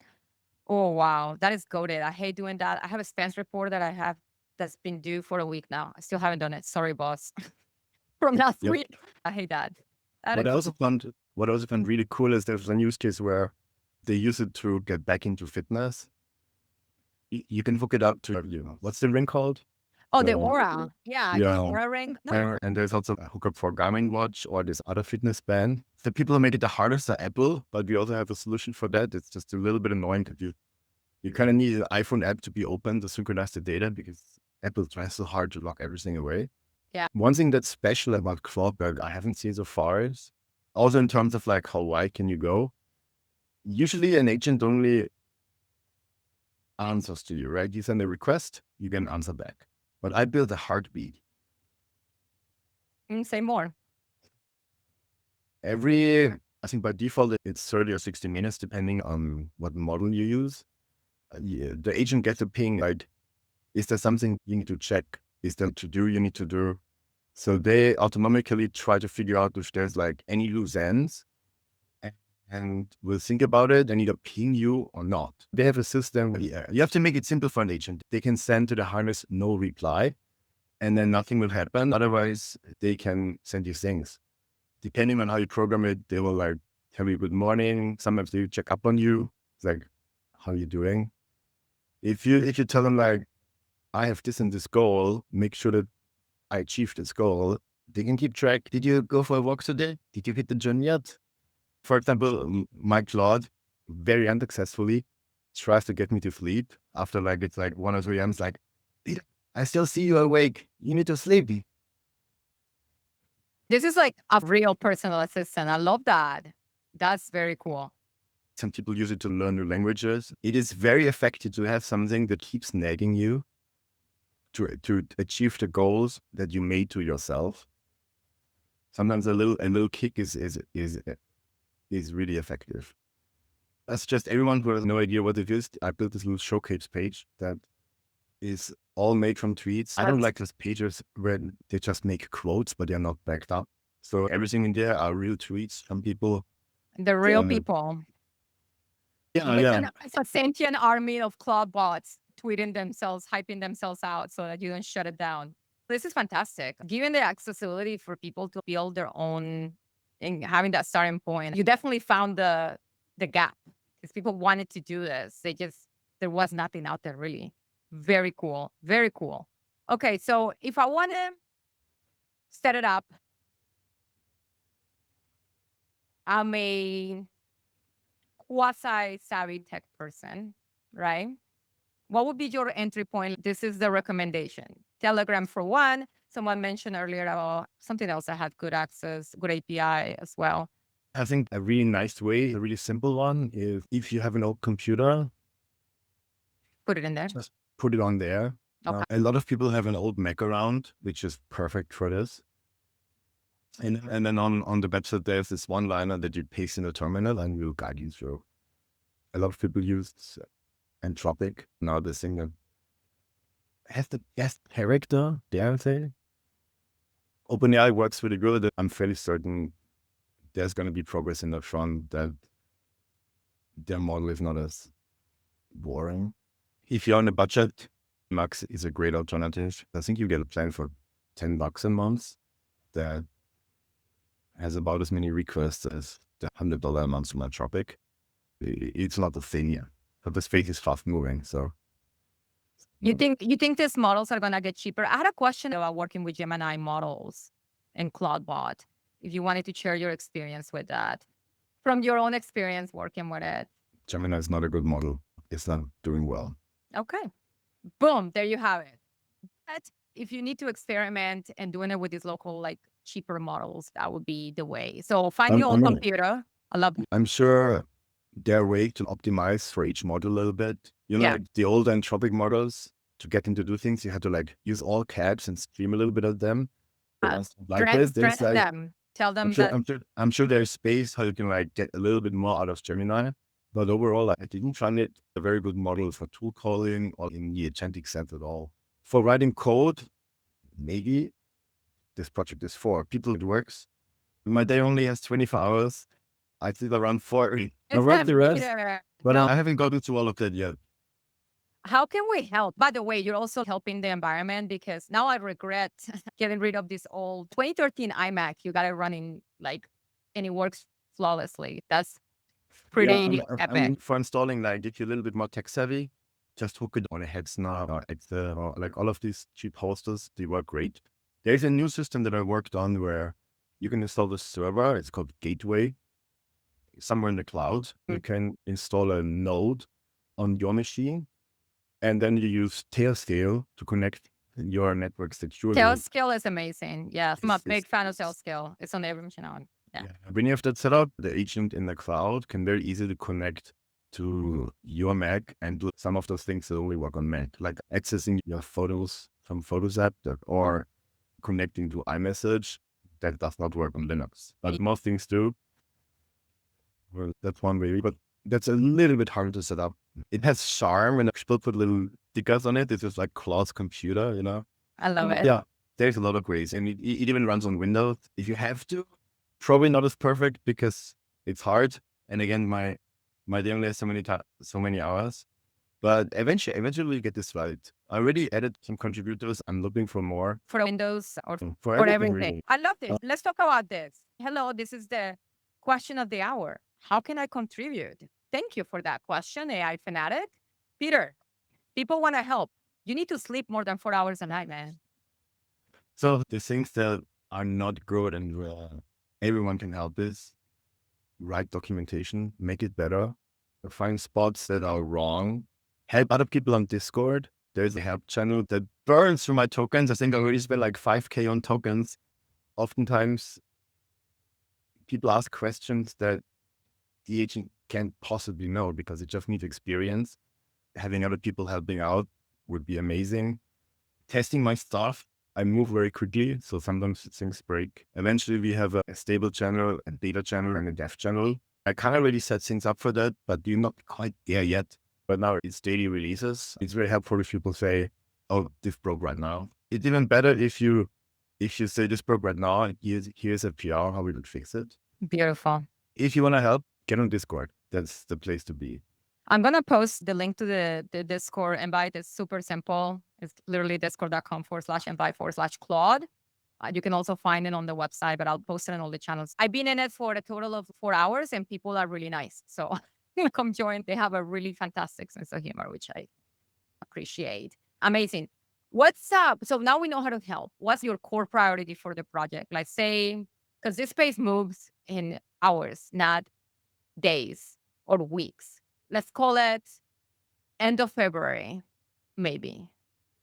Oh, wow. That is goated. I hate doing that. I have a expense report that I have that's been due for a week now. I still haven't done it. Sorry, boss. From last Yep. week. I hate that. What I also found really cool is there's a use case where they use it to get back into fitness. You can hook it up to, what's the ring called? Oh, the Aura. Yeah, the Aura ring. No. And there's also a hookup for Garmin watch or this other fitness band. The people who make it the hardest are Apple, but we also have a solution for that. It's just a little bit annoying that you kind of need an iPhone app to be open to synchronize the data, because Apple tries so hard to lock everything away. Yeah. One thing that's special about Clawbot I haven't seen so far is also in terms of like how wide can you go. Usually an agent only answers to you, right? You send a request, you get an answer back. But I built a heartbeat. Say more. I think by default, it's 30 or 60 minutes, depending on what model you use. The agent gets a ping, like, is there something you need to check? Is there to do you need to do? So they automatically try to figure out if there's like any loose ends, and will think about it and either ping you or not. They have a system. You have to make it simple for an agent. They can send to the harness no reply, and then nothing will happen. Otherwise, they can send you things. Depending on how you program it, they will like tell you good morning. Sometimes they check up on you. It's like, how are you doing? If you tell them like, I have this and this goal, make sure that I achieved this goal, they can keep track. Did you go for a walk today? Did you hit the gym yet? For example, my Claude very unsuccessfully tries to get me to sleep after like, it's like 1 or 2 a.m. It's like, I still see you awake. You need to sleep. This is like a real personal assistant. I love that. That's very cool. Some people use it to learn new languages. It is very effective to have something that keeps nagging you to achieve the goals that you made to yourself. Sometimes a little kick is really effective. That's just everyone who has no idea what it is. I built this little showcase page that is all made from tweets. I don't like those pages where they just make quotes, but they're not backed up. So everything in there are real tweets from people. The real people. Yeah. It's a sentient army of Clawbots tweeting themselves, hyping themselves out so that you don't shut it down. This is fantastic. Given the accessibility for people to build their own and having that starting point, you definitely found the gap, because people wanted to do this. There was nothing out there really. Very cool. Very cool. Okay, so if I want to set it up, I'm a quasi-savvy tech person, right? What would be your entry point? This is the recommendation. Telegram for one. Someone mentioned earlier about something else that had good access, good API as well. I think a really nice way, a really simple one, is if you have an old computer, Put it in there. just put it on there. Okay. A lot of people have an old Mac around, which is perfect for this. And then on the website, there's this one-liner that you paste in the terminal and will guide you through. A lot of people use Entropic. Now they're saying that has the best character, dare I say. OpenAI works really good. I'm fairly certain there's going to be progress in the front that their model is not as boring. If you're on a budget, Max is a great alternative. I think you get a plan for $10 a month that has about as many requests as the $100 a month from Anthropic. It's not a thing yet, but the space is fast moving. So You think these models are gonna get cheaper? I had a question about working with Gemini models and Clawdbot. If you wanted to share your experience with that, from your own experience working with it. Gemini is not a good model. It's not doing well. Okay. Boom, there you have it. But if you need to experiment and doing it with these local, like cheaper models, that would be the way. So find I'm, your own I'm, computer. I love that. I'm sure there are ways to optimize for each model a little bit. Yeah. Like the old Anthropic models, to get them to do things, you had to like use all caps and stream a little bit of them. Like this, there's Strengthen like, them. Tell I'm them sure, that I'm sure, I'm sure there's space how you can like get a little bit more out of Gemini. But overall, I didn't find it a very good model for tool calling or in the agentic sense at all. For writing code, maybe this project is for people. It works. My day only has 24 hours. I sleep around 4. I it's work them, the rest, Peter. but No. I haven't gotten to all of that yet. How can we help? By the way, you're also helping the environment because now I regret getting rid of this old 2013 iMac. You got it running like, and it works flawlessly. That's Yeah, pretty epic. for installing, like, if you're a little bit more tech savvy, just hook it on a Headsnap or Excel or like all of these cheap hosters. They work great. There's a new system that I worked on where you can install the server. It's called Gateway. Somewhere in the cloud, you can install a node on your machine, and then you use Tailscale to connect your network securely. Tailscale is amazing. Yes, I'm a big fan of It's- Tailscale. It's on every machine on. Yeah. Yeah. When you have that set up, the agent in the cloud can very easily connect to your Mac and do some of those things that only work on Mac, like accessing your photos from Photos app or connecting to iMessage. That does not work on Linux, but most things do. Well, that's one way, but that's a little bit harder to set up. It has charm when people put little stickers on it. It's just like Claw's computer, I love it. Yeah, there's a lot of ways, and it even runs on Windows if you have to. Probably not as perfect because it's hard. And again, my day only has so many hours. But eventually you get this right. I already added some contributors. I'm looking for more For Windows or for for everything everything. really. I love this. Let's talk about this. Hello, this is the question of the hour. How can I contribute? Thank you for that question, AI fanatic. Peter, people want to help. You need to sleep more than 4 hours a night, man. So the things that are not good and everyone can help is write documentation, make it better, find spots that are wrong, help other people on Discord. There's a help channel that burns through my tokens. I think I already spent like 5K on tokens. Oftentimes people ask questions that the agent can't possibly know because it just needs experience. Having other people helping out would be amazing. Testing my stuff, I move very quickly, so sometimes things break. Eventually, we have a stable channel, a data channel, and a dev channel. I kind of already set things up for that, but you're not quite there yet. But now it's daily releases. It's very helpful if people say, "Oh, this broke right now." It's even better if you say this broke right now. Here's a PR how we would fix it. Beautiful. If you want to help, get on Discord. That's the place to be. I'm going to post the link to the Discord invite. It's super simple. It's literally discord.com/invite/Claude. You can also find it on the website, but I'll post it on all the channels. I've been in it for a total of 4 hours and people are really nice. So come join. They have a really fantastic sense of humor, which I appreciate. Amazing. What's up? So now we know how to help. What's your core priority for the project? Like say, because this space moves in hours, not days or weeks. Let's call it end of February, maybe.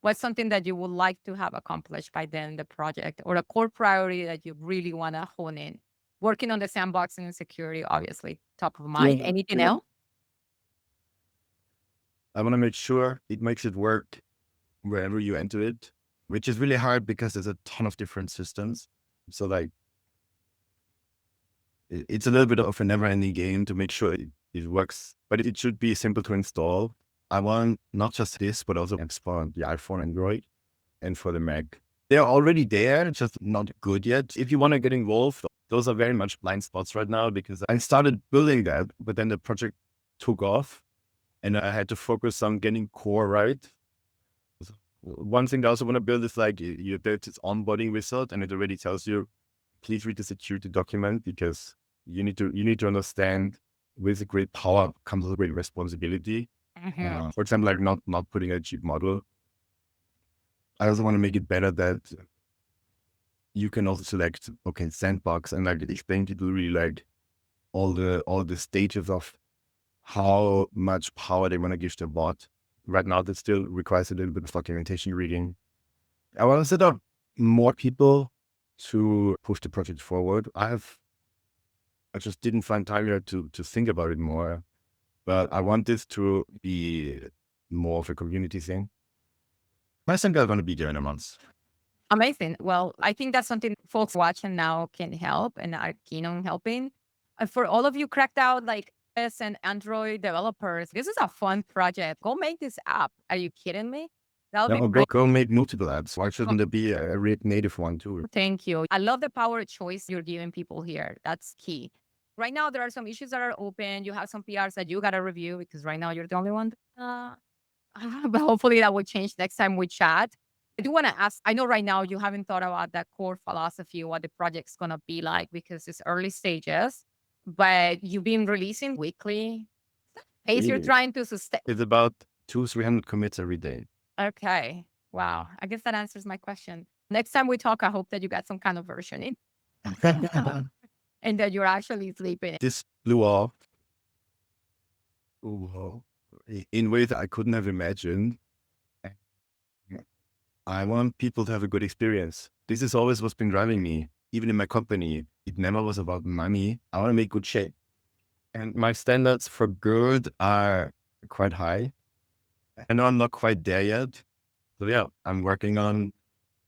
What's something that you would like to have accomplished by then the project or a core priority that you really want to hone in? Working on the sandboxing and security, obviously, top of mind. Anything else? I want to make sure it makes it work wherever you enter it, which is really hard because there's a ton of different systems. So like, it's a little bit of a never ending game to make sure it works, but it should be simple to install. I want not just this, but also apps for the iPhone, Android, and for the Mac. They're already there, just not good yet. If you want to get involved, those are very much blind spots right now because I started building that, but then the project took off and I had to focus on getting core right. So one thing I also want to build is like there's this onboarding wizard and it already tells you, please read the security document because you need to understand with great power comes with great responsibility. For example, like not putting a cheap model. I also want to make it better that you can also select, okay, sandbox and like explain to really like all the stages of how much power they want to give the bot. Right now, that still requires a little bit of documentation reading. I want to set up more people to push the project forward. I just didn't find time yet to think about it more, but I want this to be more of a community thing. I think I'm going to be there in a month. Amazing. Well, I think that's something folks watching now can help and are keen on helping. And for all of you cracked out like iOS and Android developers, this is a fun project. Go make this app. Are you kidding me? That would be Now, great. go make multiple apps. Why shouldn't there be a React Native one too? Thank you. I love the power of choice you're giving people here. That's key. Right now, there are some issues that are open. You have some PRs that you got to review because right now you're the only one. But hopefully that will change next time we chat. I do want to ask, I know right now you haven't thought about that core philosophy, what the project's going to be like because it's early stages, but you've been releasing weekly. Pace you're trying to sustain. It's about 200-300 commits every day. Okay. Wow. I guess that answers my question. Next time we talk, I hope that you got some kind of version in and that you're actually sleeping. This blew off in ways that I couldn't have imagined. I want people to have a good experience. This is always what's been driving me. Even in my company, it never was about money. I want to make good shape. And my standards for good are quite high. I know I'm not quite there yet. So yeah, I'm working on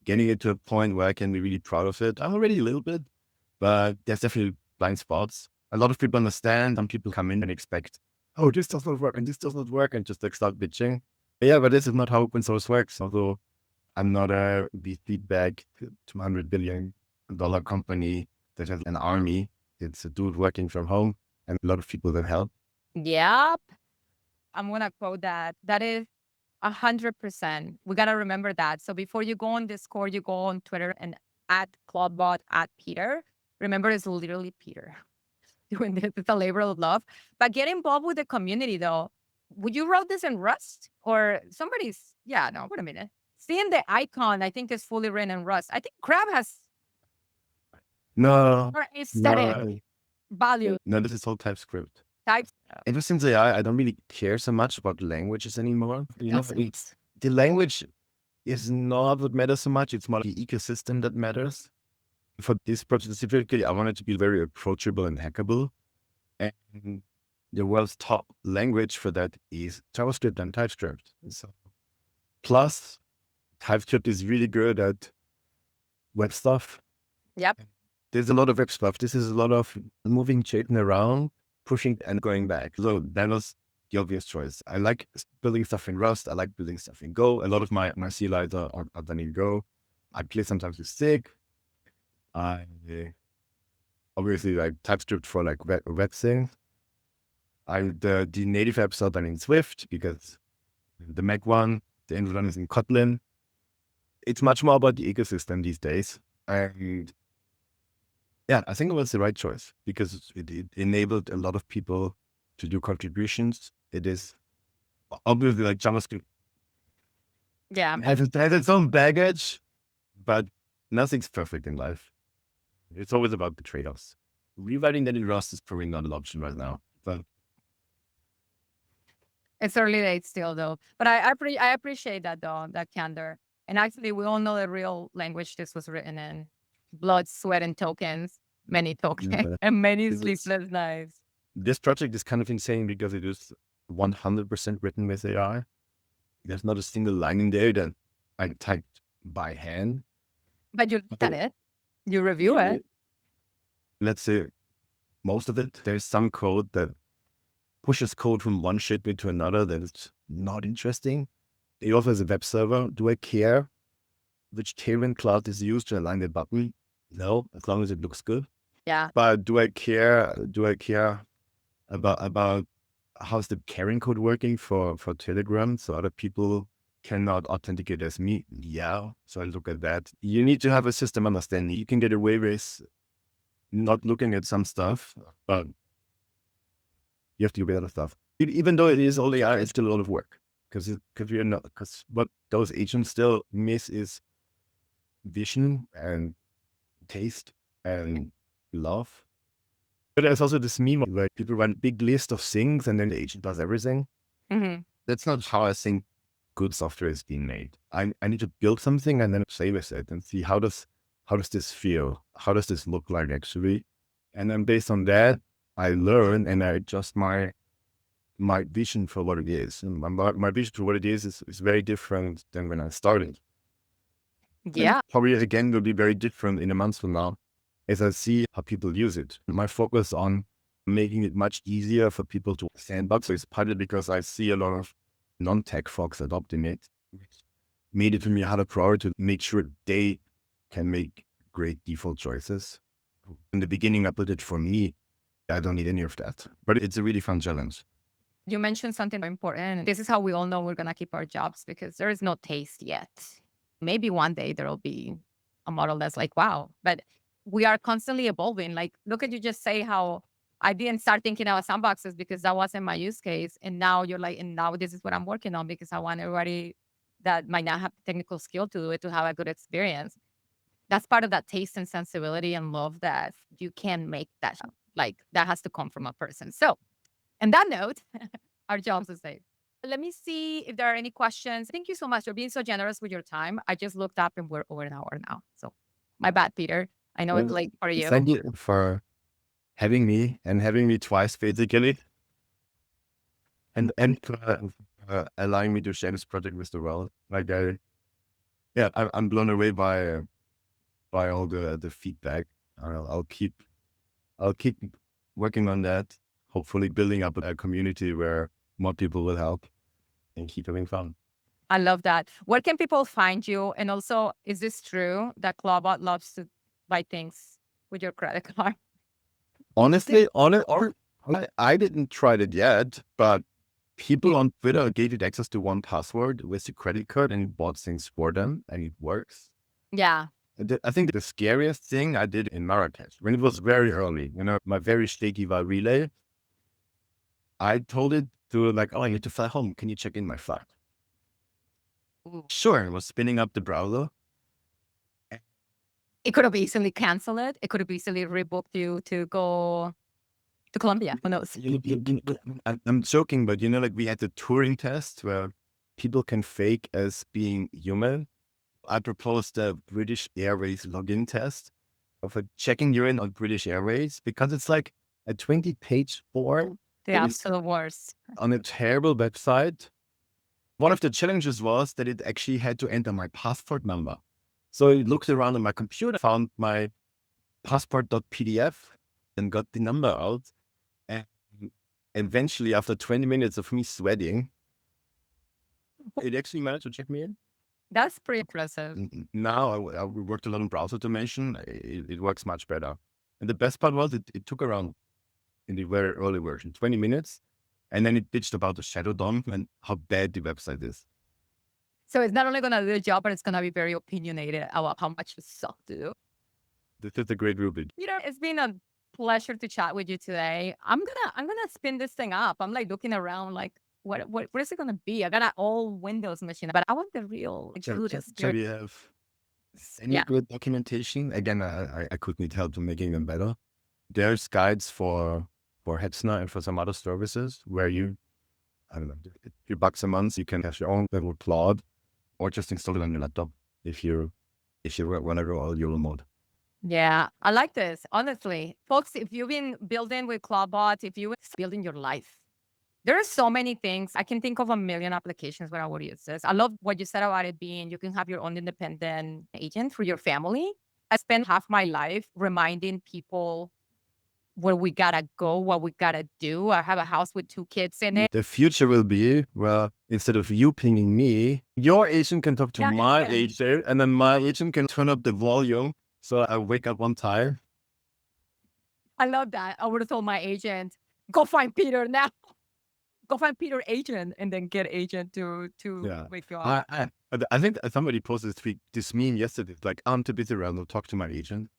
getting it to a point where I can be really proud of it. I'm already a little bit, but there's definitely blind spots. A lot of people understand. Some people come in and expect, oh, this does not work and this does not work and just like start bitching. Yeah, but this is not how open source works. Although I'm not a feedback $200 billion company that has an army. It's a dude working from home and a lot of people that help. Yep. I'm going to quote that. That is 100%. We got to remember that. So before you go on Discord, you go on Twitter and at Clawbot at Peter. Remember, it's literally Peter doing this. It's a labor of love. But get involved with the community, though. Would you wrote this in Rust or somebody's? Yeah, no, wait a minute. Seeing the icon, I think is fully written in Rust. I think Crab has No, or aesthetic no, value no, this is all TypeScript. types. Ever since AI, I don't really care so much about languages anymore. The language is not what matters so much. It's more the ecosystem that matters. For this project specifically, I want it to be very approachable and hackable. And the world's top language for that is JavaScript and TypeScript. So, plus, TypeScript is really good at web stuff. Yep. There's a lot of web stuff. This is a lot of moving JSON around, pushing and going back. So that was the obvious choice. I like building stuff in Rust. I like building stuff in Go. A lot of my CLIs are done in Go. I play sometimes with Sig. I obviously like TypeScript for like web things. The native apps are done in Swift because the Mac one, the Android one is in Kotlin. It's much more about the ecosystem these days. And yeah, I think it was the right choice because it enabled a lot of people to do contributions. It is obviously like JavaScript Yeah. has its own baggage, but nothing's perfect in life. It's always about the trade-offs. Rewriting that in Rust is probably not an option right now, but It's early days still, though. But I appreciate that, though, that candor. And actually, we all know the real language this was written in: blood, sweat, and tokens. Many tokens but and many this is- sleepless nights. this project is kind of insane because it is 100% written with AI. There's not a single line in there that I typed by hand. But you look at it, you review it. Let's say most of it. There's some code that pushes code from one shipment to another that is not interesting. It also has a web server. Do I care which tailwind cloud is used to align the button? No, as long as it looks good. Yeah. But do I care? Do I care about how's the carrying code working for Telegram so other people cannot authenticate as me? Yeah. So I look at that. You need to have a system understanding. You can get away with not looking at some stuff, but you have to do the other stuff. Even though it is all AI, it's still a lot of work because what those agents still miss is vision and taste and love. But there's also this meme where people run a big list of things and then the agent does everything. Mm-hmm. That's not how I think good software is being made. I need to build something and then play with it and see how does this feel? How does this look like actually? And then based on that, I learn and I adjust my vision for what it is. And my vision for what it is very different than when I started. Yeah. Probably again will be very different in a month from now as I see how people use it. My focus on making it much easier for people to sandbox is partly because I see a lot of non-tech folks adopting it, which made it for me a harder priority to make sure they can make great default choices. In the beginning, I put it for me. I don't need any of that, but it's a really fun challenge. You mentioned something important. This is how we all know we're going to keep our jobs because there is no taste yet. Maybe one day there will be a model that's like, wow, but we are constantly evolving. Like, look at you just say how I didn't start thinking about sandboxes because that wasn't my use case. And now you're like, and now this is what I'm working on because I want everybody that might not have the technical skill to do it to have a good experience. That's part of that taste and sensibility and love that you can make that. Like, that has to come from a person. So, and that note, our jobs is safe. Let me see if there are any questions. Thank you so much for being so generous with your time. I just looked up and we're over an hour now. So my bad, Peter. I know it's late for you. Thank you for having me and having me twice, basically, and for allowing me to share this project with the world. Like I'm blown away by all the feedback. I'll keep working on that. Hopefully, building up a community where more people will help and keep having fun. I love that. Where can people find you? And also, is this true that Clawbot loves to buy things with your credit card? Honestly, I didn't try it yet, but people on Twitter gave it access to one password with the credit card and it bought things for them and it works. Yeah. I think the scariest thing I did in Marrakesh, when it was very early, my very shaky Val relay, I told it to like, oh, I need to fly home. Can you check in my flight? Ooh. Sure. It was spinning up the browser. It could have easily canceled it. It could have easily rebooked you to go to Colombia. Who knows? I'm joking, but like we had the Turing test where people can fake as being human. I proposed the British Airways login test for checking you in on British Airways because it's like a 20-page form. The absolute worst. On a terrible website. One of the challenges was that it actually had to enter my passport number. So I looked around on my computer, found my passport.pdf and got the number out. And eventually, after 20 minutes of me sweating, it actually managed to check me in. That's pretty impressive. Now I worked a lot on browser automation. It works much better. And the best part was it took around, in the very early version, 20 minutes. And then it bitched about the shadow DOM and how bad the website is. So it's not only going to do the job, but it's going to be very opinionated about how much it sucks to do. This is a great rubric. Peter, it's been a pleasure to chat with you today. I'm gonna spin this thing up. I'm like looking around, like what is it gonna be? I got an all Windows machine, but I want the real good So experience. we have any good documentation. Again, I could need help to making them better. There's guides for Hetzner and for some other services where I don't know, a few bucks a month, you can have your own little Claude or just install it on your laptop if you want to go all YOLO mode. Yeah, I like this. Honestly, folks, if you've been building with Clawbot, if you building your life, there are so many things. I can think of a million applications where I would use this. I love what you said about it being you can have your own independent agent for your family. I spent half my life reminding people where we gotta go, what we gotta do. I have a house with 2 kids in it. The future will be, well, instead of you pinging me, your agent can talk to Yeah, my yeah. agent, and then my agent can turn up the volume so I wake up on time. I love that. I would have told my agent, go find Peter now. Go find Peter agent and then get agent to Yeah. wake you up. I think somebody posted this meme yesterday. It's like, I'm too busy around to talk to my agent.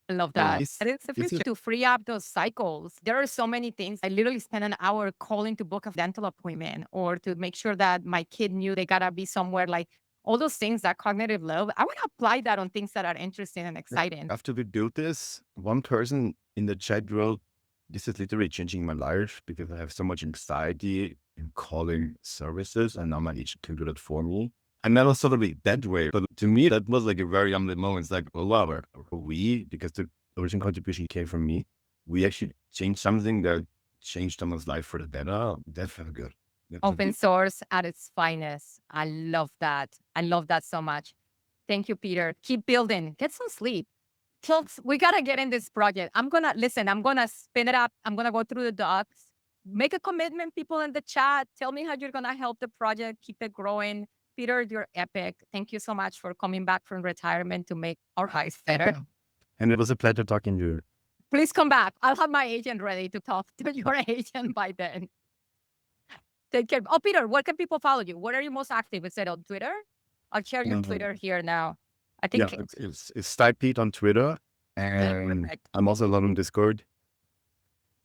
I love So that. That is the future to free up those cycles. There are so many things. I literally spend an hour calling to book a dental appointment or to make sure that my kid knew they gotta be somewhere, like all those things, that cognitive load. I want to apply that on things that are interesting and exciting. after we built this, one person in the chat wrote, this is literally changing my life because I have so much anxiety in calling services, and now my agent can do that for me. I never thought of it that way, but to me, that was like a very humbling moment. It's like, oh, wow, because the original contribution came from me, we actually changed something that changed someone's life for the better. That felt good. Open source at its finest. I love that. I love that so much. Thank you, Peter. Keep building. Get some sleep. Folks, we gotta get in this project. I'm gonna spin it up. I'm gonna go through the docs. Make a commitment, people in the chat. Tell me how you're gonna help the project, keep it growing. Peter, you're epic. Thank you so much for coming back from retirement to make our lives better. And it was a pleasure talking to you. Please come back. I'll have my agent ready to talk to your agent by then. Take care. Oh, Peter, where can people follow you? Where are you most active? Is it on Twitter? I'll share your Twitter here now. I think it's Pete on Twitter, and perfect. I'm also a lot on Discord.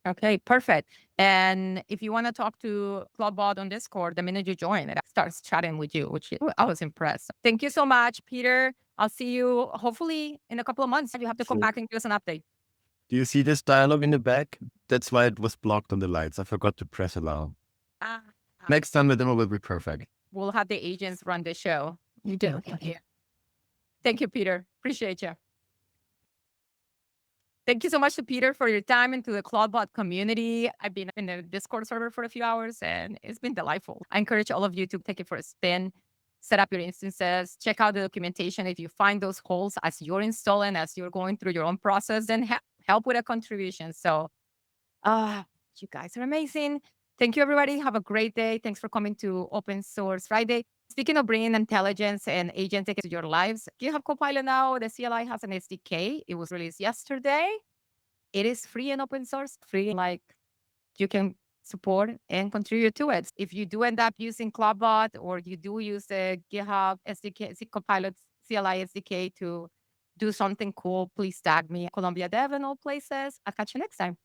Okay, perfect. And if you want to talk to Clawbot on Discord, the minute you join, it starts chatting with you, which I was impressed. Thank you so much, Peter. I'll see you hopefully in a couple of months. You have to come back and give us an update. Do you see this dialogue in the back? That's why it was blocked on the lights. I forgot to press allow. Ah, Next time the demo will be perfect. we'll have the agents run the show. You do. Okay. Thank you, Peter. Appreciate you. Thank you so much to Peter for your time and to the Clawbot community. I've been in the Discord server for a few hours and it's been delightful. I encourage all of you to take it for a spin, set up your instances, check out the documentation. If you find those holes as you're installing, as you're going through your own process, then help with a contribution. So, you guys are amazing. Thank you, everybody. Have a great day. Thanks for coming to Open Source Friday. Speaking of bringing intelligence and agentic into your lives, GitHub Copilot now, the CLI has an SDK. It was released yesterday. It is free and open source, free, like you can support and contribute to it. If you do end up using Clawbot or you do use the GitHub SDK, Copilot CLI SDK to do something cool, please tag me, Columbia Dev and all places. I'll catch you next time.